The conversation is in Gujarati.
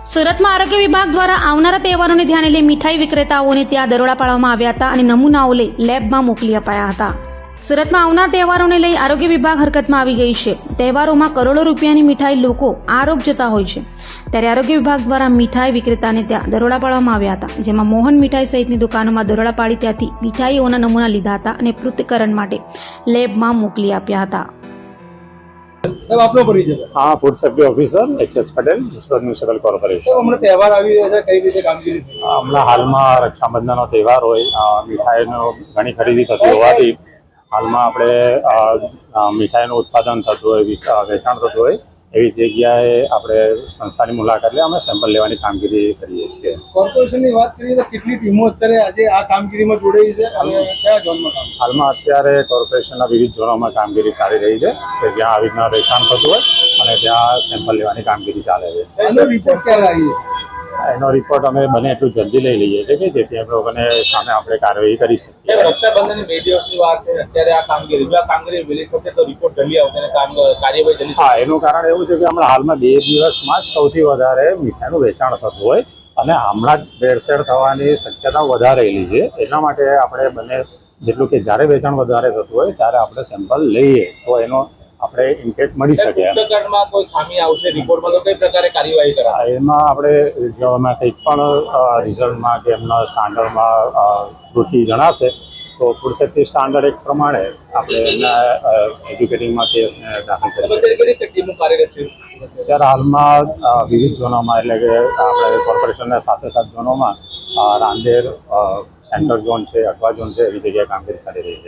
સુરતમાં આરોગ્ય વિભાગ દ્વારા આવનારા તહેવારોને ધ્યાને લઈ મીઠાઈ વિક્રેતાઓને ત્યાં દરોડા પાડવામાં આવ્યા હતા અને નમૂનાઓ લઈ લેબમાં મોકલી અપાયા હતા. સુરતમાં આવનાર તહેવારોને લઈ આરોગ્ય વિભાગ હરકતમાં આવી ગઈ છે. તહેવારોમાં કરોડો રૂપિયાની મીઠાઈ લોકો આરોપ જતા હોય છે, ત્યારે આરોગ્ય વિભાગ દ્વારા મીઠાઈ વિક્રેતાને ત્યાં દરોડા પાડવામાં આવ્યા હતા, જેમાં મોહન મીઠાઈ સહિતની દુકાનોમાં દરોડા પાડી ત્યાંથી મીઠાઈઓના નમૂના લીધા હતા અને પૃથ્થકરણ માટે લેબમાં મોકલી આપ્યા હતા. આપનો પરિચય? हाँ, food safety officer H S. Patel, Surat municipal corporation. હમણાં તહેવાર આવી રહ્યો છે, કઈ રીતે કામગીરી થઈ? હમણાં હાલમાં રક્ષાબંધનનો તહેવાર હોય, મીઠાઈનો ઘણી ખરીદી થતી હોવાથી હાલમાં આપણે મીઠાઈનું ઉત્પાદન થતું હોય, વેચાણ થતું હોય એવી જગ્યાએ આપણે સંસ્થાની મુલાકાત લઈ અમે સેમ્પલ લેવાની કામગીરી કરીએ છીએ. કોર્પોરેશનની વાત કરીએ તો કેટલી ટીમો અત્યારે આજે આ કામગીરીમાં જોડાઈ છે અને કયા ઝોનમાં કામ? હાલમાં અત્યારે કોર્પોરેશનના વિવિધ ઝોનોમાં કામગીરી ચાલી રહી છે કે જ્યાં આવી રીતના વેચાણ થતું હોય અને ત્યાં સેમ્પલ લેવાની કામગીરી ચાલે છે. એનો રિપોર્ટ ક્યારે આવી? એનો રિપોર્ટ અમે બને એટલું જલ્દી લઈ લઈએ છીએ કે જેથી અમે લોકોને સામે આપણે કાર્યવાહી કરી શકીએ. રક્ષાબંધનની 2 દિવસની વાત છે, અત્યારે આ કામગીરી વહેલી થશે તો રિપોર્ટ જલ્દી આવશે અને કાર્યવાહી જલ્દી. હા, એનું કારણ એવું છે કે હમણાં હાલમાં 2 દિવસમાં જ સૌથી વધારે મીઠાઈનું વેચાણ થતું હોય અને હમણાં જ ભેળસેળ થવાની શક્યતા વધારેલી છે. એના માટે આપણે બને જેટલું કે જ્યારે વેચાણ વધારે થતું હોય ત્યારે આપણે સેમ્પલ લઈએ તો એનો આપણે ઇમ્પેક્ટ મળી શકે. કોઈ ખામી આવશે રિપોર્ટમાં તો કઈ પ્રકારે કાર્યવાહી કરાય? એમાં આપણે જો એમાં કંઈક પણ રિઝલ્ટમાં કે એમના સ્ટાન્ડર્ડમાં ત્રુટિ જણાશે તો ફૂડ સેફ્ટી સ્ટાન્ડર્ડ એક પ્રમાણે આપણે એમના એજ્યુકેટિંગમાં કેસને દાખલ કરીએ. ત્યારે હાલમાં વિવિધ ઝોનોમાં એટલે કે આપણે કોર્પોરેશનના 7 ઝોનોમાં રાંદેર સેન્ટ્રલ ઝોન છે, અઠવા ઝોન છે, એવી જગ્યાએ કામગીરી ચાલી રહી છે.